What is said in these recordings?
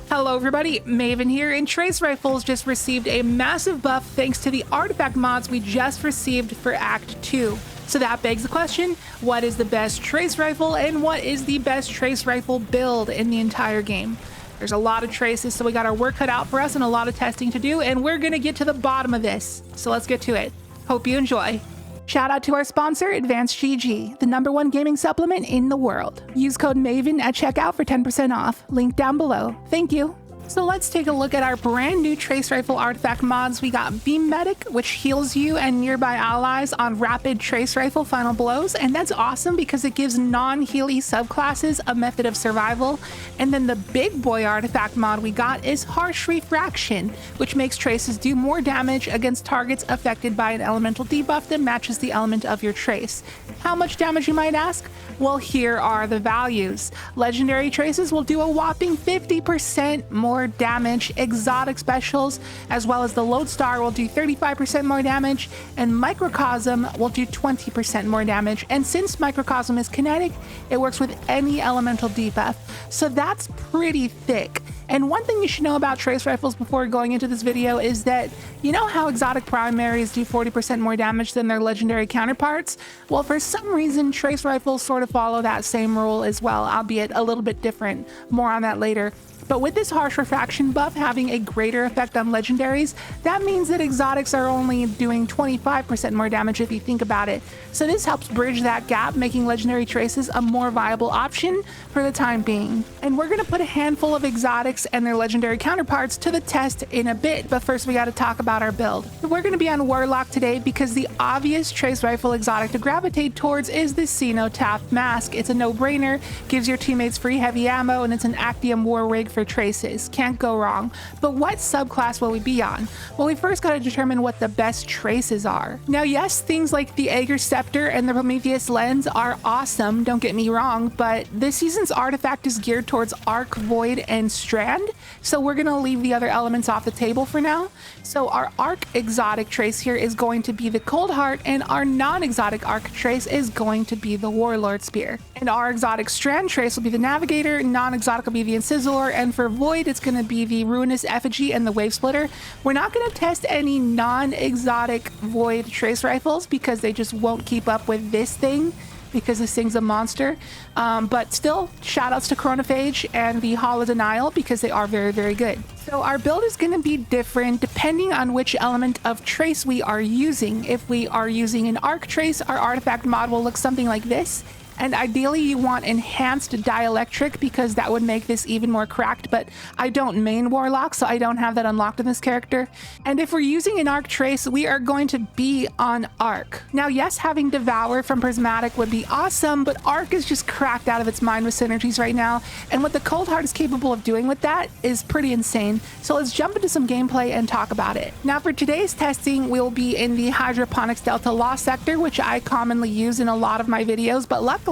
Hello everybody, Maven here, and Trace Rifles just received a massive buff thanks to the artifact mods we just received for Act 2. So that begs the question, what is the best Trace Rifle and what is the best Trace Rifle build in the entire game? There's a lot of traces, so we got our work cut out for us and a lot of testing to do, and we're gonna get to the bottom of this. So let's get to it. Hope you enjoy. Shout out to our sponsor, Advanced GG, the #1 gaming supplement in the world. Use code MAVEN at checkout for 10% off. Link down below. Thank you. So let's take a look at our brand new Trace Rifle artifact mods. We got Beam Medic, which heals you and nearby allies on rapid Trace Rifle final blows, and that's awesome because it gives non-healy subclasses a method of survival. And then the big boy artifact mod we got is Harsh Refraction, which makes traces do more damage against targets affected by an elemental debuff that matches the element of your trace. How much damage, you might ask? Well, here are the values. Legendary traces will do a whopping 50% more damage, exotic specials as well as the Lodestar will do 35% more damage, and Microcosm will do 20% more damage. And since Microcosm is kinetic, it works with any elemental debuff, so that's pretty thick. And one thing you should know about Trace Rifles before going into this video is that, you know how exotic primaries do 40% more damage than their legendary counterparts? Well, for some reason, Trace Rifles sort of follow that same rule as well, albeit a little bit different. More on that later. But with this Harsh Refraction buff having a greater effect on legendaries, that means that exotics are only doing 25% more damage if you think about it. So this helps bridge that gap, making legendary traces a more viable option for the time being. And we're going to put a handful of exotics and their legendary counterparts to the test in a bit, but first we got to talk about our build. We're going to be on Warlock today because the obvious Trace Rifle exotic to gravitate towards is the Cenotaph Mask. It's a no-brainer, gives your teammates free heavy ammo, and it's an Actium war rig for traces. Can't go wrong. But what subclass will we be on? Well, we first got to determine what the best traces are. Now, yes, things like the Aegir Scepter and the Prometheus Lens are awesome, don't get me wrong, but this season's artifact is geared towards Arc, Void, and Strand, so we're going to leave the other elements off the table for now. So our Arc exotic trace here is going to be the Coldheart, and our non-exotic Arc trace is going to be the Warlord Spear. And our exotic Strand trace will be the Navigator, non-exotic will be the Incisor, and for Void, it's going to be the Ruinous Effigy and the Wavesplitter. We're not going to test any non-exotic Void trace rifles because they just won't keep up with this thing, because this thing's a monster. But still, shoutouts to Chronophage and the Hall of Denial because they are very, very good. So our build is going to be different depending on which element of trace we are using. If we are using an Arc trace, our artifact mod will look something like this. And ideally you want enhanced dielectric because that would make this even more cracked, but I don't main Warlock, so I don't have that unlocked in this character. And if we're using an Arc trace, we are going to be on Arc. Now, yes, having Devour from Prismatic would be awesome, but Arc is just cracked out of its mind with synergies right now, and what the Coldheart is capable of doing with that is pretty insane. So let's jump into some gameplay and talk about it. Now, for today's testing, we'll be in the Hydroponics Delta Law sector, which I commonly use in a lot of my videos, but luckily,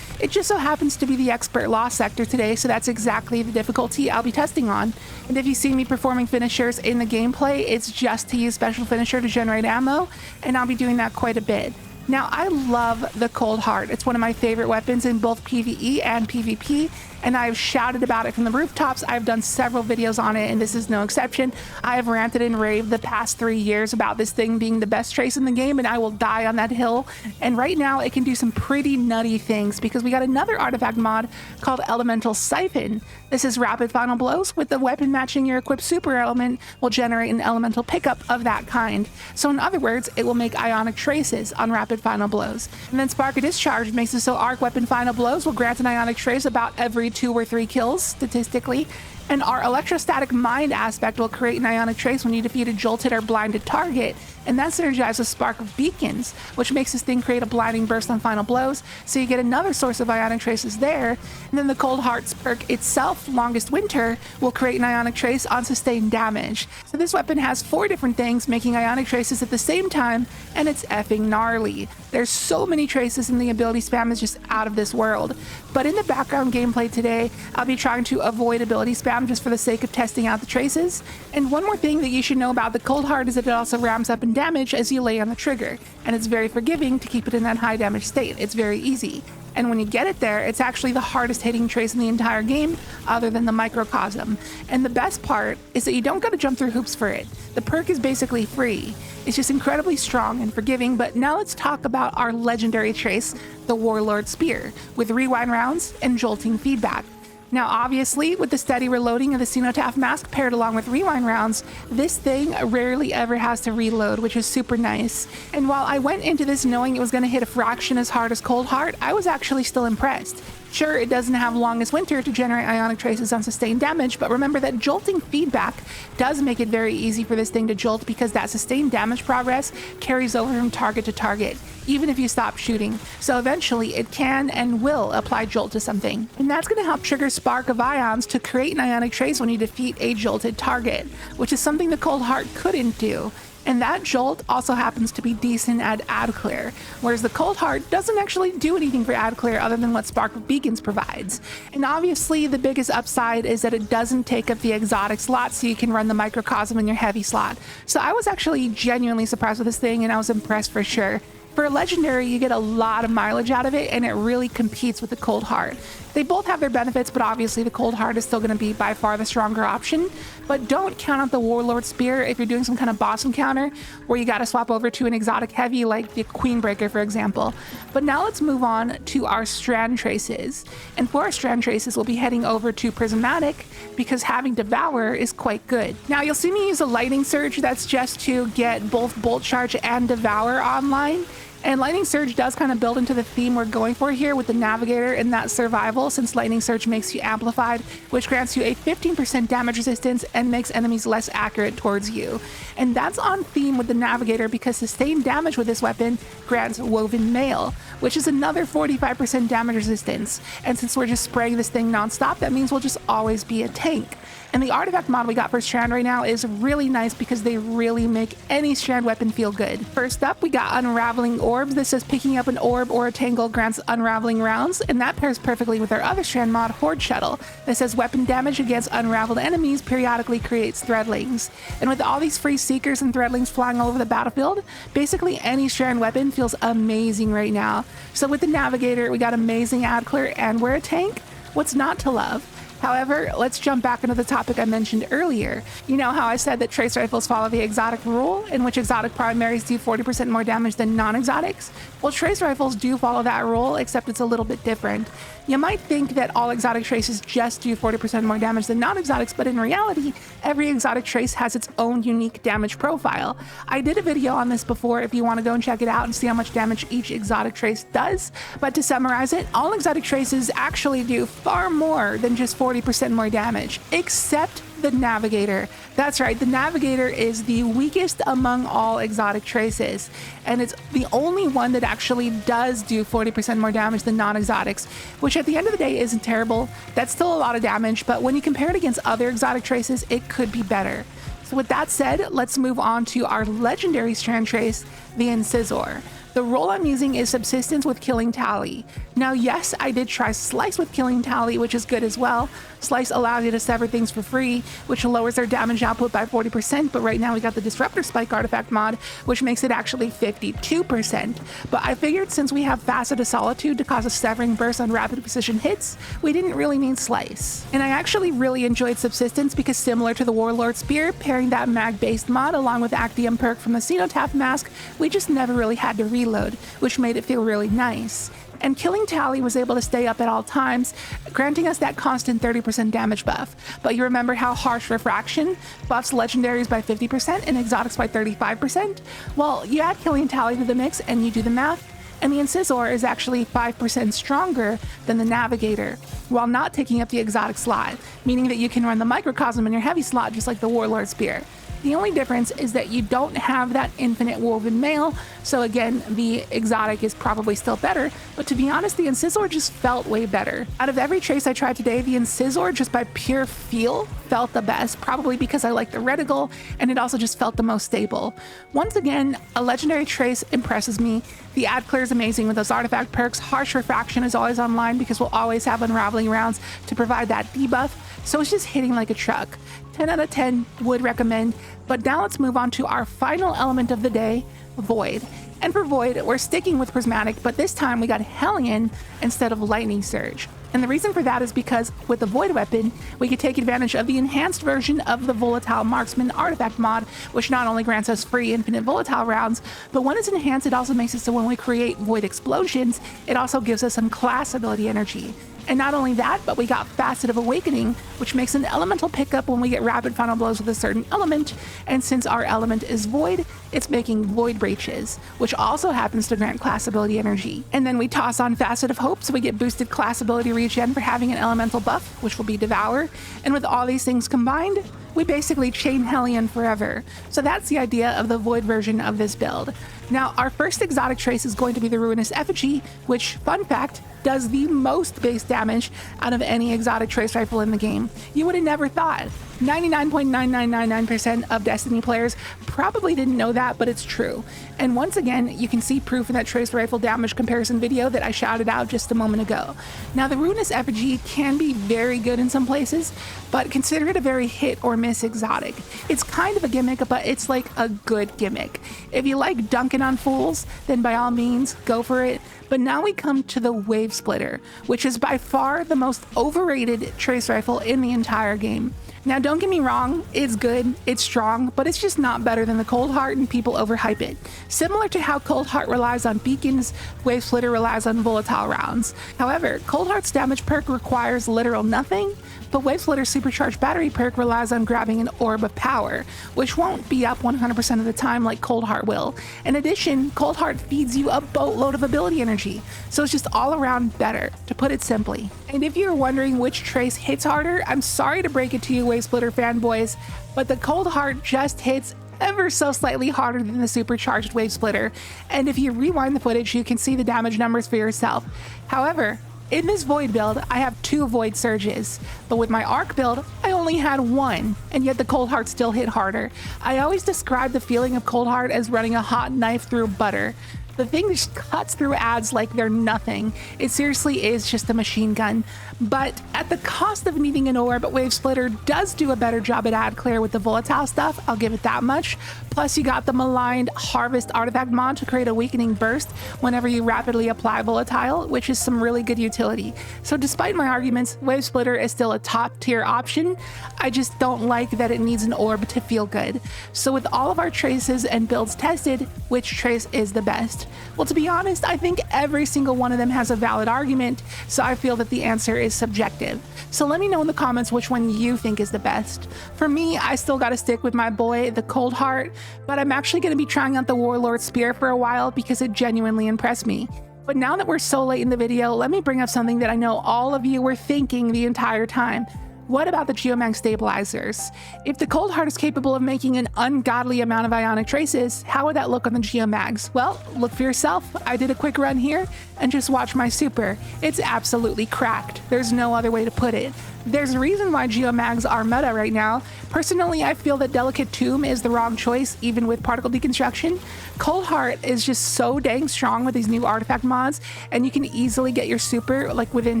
it just so happens to be the Expert Law sector today, so that's exactly the difficulty I'll be testing on. And if you see me performing finishers in the gameplay, it's just to use Special Finisher to generate ammo, and I'll be doing that quite a bit. Now, I love the Coldheart. It's one of my favorite weapons in both PvE and PvP, and I've shouted about it from the rooftops. I've done several videos on it, and this is no exception. I have ranted and raved the past 3 years about this thing being the best trace in the game, and I will die on that hill. And right now, it can do some pretty nutty things because we got another artifact mod called Elemental Siphon. This is rapid final blows with the weapon matching your equipped super element will generate an elemental pickup of that kind. So in other words, it will make ionic traces on rapid final blows. And then Spark of Discharge makes it so Arc weapon final blows will grant an ionic trace about every 2 or 3 kills statistically. And our Electrostatic Mind aspect will create an ionic trace when you defeat a jolted or blinded target, and that's synergized with Spark of Beacons, which makes this thing create a blinding burst on final blows, so you get another source of ionic traces there. And then the Coldheart's perk itself, Longest Winter, will create an ionic trace on sustained damage. So this weapon has 4 different things making ionic traces at the same time, and it's effing gnarly. There's so many traces and the ability spam is just out of this world. But in the background gameplay today, I'll be trying to avoid ability spam just for the sake of testing out the traces. And one more thing that you should know about the Coldheart is that it also ramps up in damage as you lay on the trigger, and it's very forgiving to keep it in that high damage state. It's very easy. And when you get it there, it's actually the hardest hitting trace in the entire game, other than the microcosm. And the best part is that you don't gotta jump through hoops for it. The perk is basically free. It's just incredibly strong and forgiving. But now let's talk about our legendary trace, the Warlord Spear, with rewind rounds and jolting feedback. Now obviously, with the steady reloading of the Cenotaph mask paired along with rewind rounds, this thing rarely ever has to reload, which is super nice. And while I went into this knowing it was going to hit a fraction as hard as Coldheart, I was actually still impressed. Sure, it doesn't have Longest Winter to generate ionic traces on sustained damage, but remember that jolting feedback does make it very easy for this thing to jolt, because that sustained damage progress carries over from target to target, even if you stop shooting. So eventually it can and will apply jolt to something. And that's going to help trigger Spark of Ions to create an ionic trace when you defeat a jolted target, which is something the Coldheart couldn't do. And that jolt also happens to be decent at ad clear, whereas the Coldheart doesn't actually do anything for ad clear other than what Spark of Beacons provides. And obviously the biggest upside is that it doesn't take up the exotic slot, so you can run the microcosm in your heavy slot. So I was actually genuinely surprised with this thing, and I was impressed for sure. For a legendary, you get a lot of mileage out of it, and it really competes with the Coldheart. They both have their benefits, but obviously the Coldheart is still going to be by far the stronger option. But don't count out the Warlord Spear if you're doing some kind of boss encounter where you got to swap over to an exotic heavy like the Queenbreaker, for example. But now let's move on to our strand traces. And for our strand traces, we'll be heading over to Prismatic, because having Devour is quite good. Now you'll see me use a Lightning Surge. That's just to get both Bolt Charge and Devour online. And Lightning Surge does kind of build into the theme we're going for here with the Navigator and that survival, since Lightning Surge makes you amplified, which grants you a 15% damage resistance and makes enemies less accurate towards you. And that's on theme with the Navigator, because sustained damage with this weapon grants Woven Mail, which is another 45% damage resistance. And since we're just spraying this thing nonstop, that means we'll just always be a tank. And the artifact mod we got for Strand right now is really nice, because they really make any Strand weapon feel good. First up, we got Unraveling Orbs. This says picking up an orb or a tangle grants unraveling rounds, and that pairs perfectly with our other Strand mod, Horde Shuttle, that says weapon damage against unraveled enemies periodically creates threadlings. And with all these free Seekers and threadlings flying all over the battlefield, basically any Strand weapon feels amazing right now. So with the Navigator, we got amazing ad clear, and we're a tank. What's not to love? However, let's jump back into the topic I mentioned earlier. You know how I said that trace rifles follow the exotic rule, in which exotic primaries do 40% more damage than non-exotics? Well, trace rifles do follow that rule, except it's a little bit different. You might think that all exotic traces just do 40% more damage than non-exotics, but in reality, every exotic trace has its own unique damage profile. I did a video on this before if you want to go and check it out and see how much damage each exotic trace does. But to summarize it, all exotic traces actually do far more than just 40% more damage, except the Navigator. That's right, the Navigator is the weakest among all exotic traces, and it's the only one that actually does do 40% more damage than non-exotics, which at the end of the day isn't terrible. That's still a lot of damage, but when you compare it against other exotic traces, it could be better. So with that said, let's move on to our legendary strand trace, the Incisor. The role I'm using is Subsistence with Killing Tally. Now, yes, I did try Slice with Killing Tally, which is good as well. Slice allows you to sever things for free, which lowers their damage output by 40%, but right now we got the Disruptor Spike artifact mod, which makes it actually 52%. But I figured since we have Facet of Solitude to cause a severing burst on rapid precision hits, we didn't really need Slice. And I actually really enjoyed Subsistence because, similar to the Warlord Spear, pairing that mag-based mod along with Actium perk from the Cenotaph mask, we just never really had to reload, which made it feel really nice. And Killing Tally was able to stay up at all times, granting us that constant 30% damage buff. But you remember how Harsh Refraction buffs legendaries by 50% and exotics by 35%? Well, you add Killing Tally to the mix and you do the math, and the Incisor is actually 5% stronger than the Navigator, while not taking up the exotic slot, meaning that you can run the Microcosm in your heavy slot just like the Warlord Spear. The only difference is that you don't have that infinite woven mail, so again, the exotic is probably still better, but to be honest, the Incisor just felt way better. Out of every trace I tried today, the Incisor, just by pure feel, felt the best, probably because I like the reticle, and it also just felt the most stable. Once again, a legendary trace impresses me. The ad clear is amazing with those artifact perks. Harsh Refraction is always online because we'll always have unraveling rounds to provide that debuff, so it's just hitting like a truck. 10 out of 10 would recommend. But now let's move on to our final element of the day, Void. And for Void, we're sticking with Prismatic, but this time we got Hellion instead of Lightning Surge. And the reason for that is because with the Void weapon, we can take advantage of the enhanced version of the Volatile Marksman artifact mod, which not only grants us free infinite volatile rounds, but when it's enhanced, it also makes it so when we create Void explosions, it also gives us some class ability energy. And not only that, but we got Facet of Awakening, which makes an elemental pickup when we get rapid final blows with a certain element. And since our element is Void, it's making Void Breaches, which also happens to grant class ability energy. And then we toss on Facet of Hope, so we get boosted class ability regen for having an elemental buff, which will be Devour. And with all these things combined, we basically chain Hellion forever. So that's the idea of the Void version of this build. Now, our first exotic trace is going to be the Ruinous Effigy, which, fun fact, does the most base damage out of any exotic trace rifle in the game. You would have never thought. 99.9999% of Destiny players probably didn't know that, but it's true. And once again, you can see proof in that trace rifle damage comparison video that I shouted out just a moment ago. Now, the Ruinous Effigy can be very good in some places, but consider it a very hit or miss exotic. It's kind of a gimmick, but it's like a good gimmick. If you like dunking on fools, then by all means, go for it. But now we come to the Wavesplitter, which is by far the most overrated trace rifle in the entire game. Now, don't get me wrong, it's good, it's strong, but it's just not better than the Coldheart, and people overhype it. Similar to how Coldheart relies on beacons, Wavesplitter relies on volatile rounds. However, Coldheart's damage perk requires literal nothing, but Wavesplitter's supercharged battery perk relies on grabbing an orb of power, which won't be up 100% of the time like Coldheart will. In addition, Coldheart feeds you a boatload of ability energy, so it's just all around better, to put it simply. And if you're wondering which trace hits harder, I'm sorry to break it to you Wavesplitter fanboys, but the Coldheart just hits ever so slightly harder than the supercharged Wavesplitter, and if you rewind the footage, you can see the damage numbers for yourself. However, in this Void build, I have 2 Void Surges, but with my Arc build, I only had 1, and yet the Coldheart still hit harder. I always describe the feeling of Coldheart as running a hot knife through butter. The thing just cuts through ads like they're nothing. It seriously is just a machine gun. But at the cost of needing an orb, Wavesplitter does do a better job at ad clear with the volatile stuff, I'll give it that much. Plus you got the maligned Harvest artifact mod to create a weakening burst whenever you rapidly apply volatile, which is some really good utility. So despite my arguments, Wavesplitter is still a top tier option. I just don't like that it needs an orb to feel good. So with all of our traces and builds tested, which trace is the best? Well, to be honest, I think every single one of them has a valid argument, so I feel that the answer is subjective. So let me know in the comments which one you think is the best. For me, I still gotta stick with my boy, the Coldheart, but I'm actually gonna be trying out the Warlord Spear for a while because it genuinely impressed me. But now that we're so late in the video, let me bring up something that I know all of you were thinking the entire time. What about the Geomag stabilizers? If the Coldheart is capable of making an ungodly amount of ionic traces, how would that look on the Geomags? Well, look for yourself. I did a quick run here and just watch my super. It's absolutely cracked. There's no other way to put it. There's a reason why Geomags are meta right now. Personally, I feel that Delicate Tomb is the wrong choice, even with particle deconstruction. Coldheart is just so dang strong with these new artifact mods, and you can easily get your super like within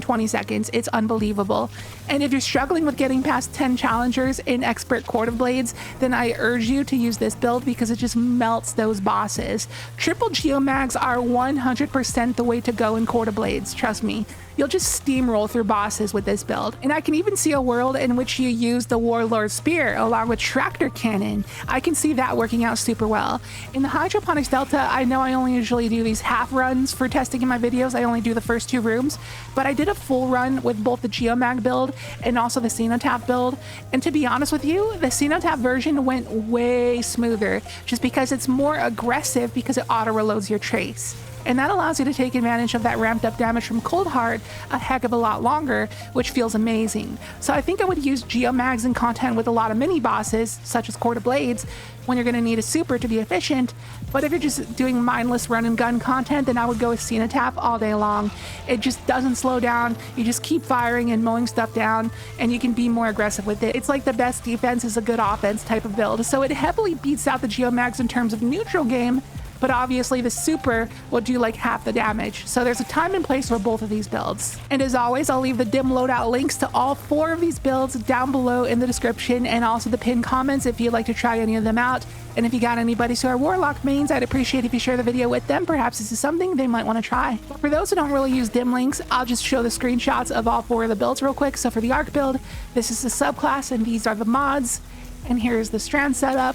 20 seconds. It's unbelievable. And if you're struggling with getting past 10 challengers in Expert Court of Blades, then I urge you to use this build because it just melts those bosses. Triple Geomags are 100% the way to go in Court of Blades, trust me. You'll just steamroll through bosses with this build. And I can even see a world in which you use the Warlord Spear along with Tractor Cannon. I can see that working out super well. In the Hydroponics Delta, I know I only usually do these half runs for testing in my videos. I only do the first 2 rooms, but I did a full run with both the Geomag build and also the Cenotaph build. And to be honest with you, the Cenotaph version went way smoother just because it's more aggressive because it auto reloads your trace. And that allows you to take advantage of that ramped up damage from Coldheart a heck of a lot longer, which feels amazing. So I think I would use Geomags in content with a lot of mini bosses, such as Court of Blades, when you're going to need a super to be efficient. But if you're just doing mindless run and gun content, then I would go with Cenotaph all day long. It just doesn't slow down. You just keep firing and mowing stuff down, and you can be more aggressive with it. It's like the best defense is a good offense type of build. So it heavily beats out the Geomags in terms of neutral game, but obviously the super will do like half the damage. So there's a time and place for both of these builds. And as always, I'll leave the dim loadout links to all 4 of these builds down below in the description and also the pinned comments if you'd like to try any of them out. And if you got any buddies who are Warlock mains, I'd appreciate if you share the video with them. Perhaps this is something they might want to try. But for those who don't really use dim links, I'll just show the screenshots of all 4 of the builds real quick. So for the Arc build, this is the subclass and these are the mods. And here's the Strand setup.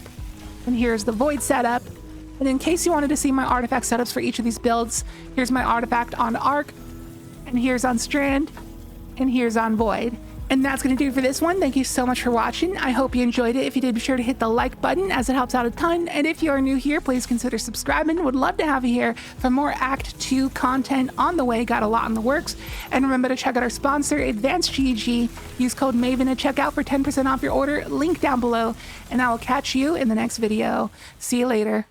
And here's the Void setup. And in case you wanted to see my artifact setups for each of these builds, here's my artifact on Arc. And here's on Strand. And here's on Void. And that's going to do it for this one. Thank you so much for watching. I hope you enjoyed it. If you did, be sure to hit the like button as it helps out a ton. And if you are new here, please consider subscribing. Would love to have you here for more Act 2 content on the way. Got a lot in the works. And remember to check out our sponsor, Advanced GG. Use code MAVEN at checkout for 10% off your order. Link down below. And I will catch you in the next video. See you later.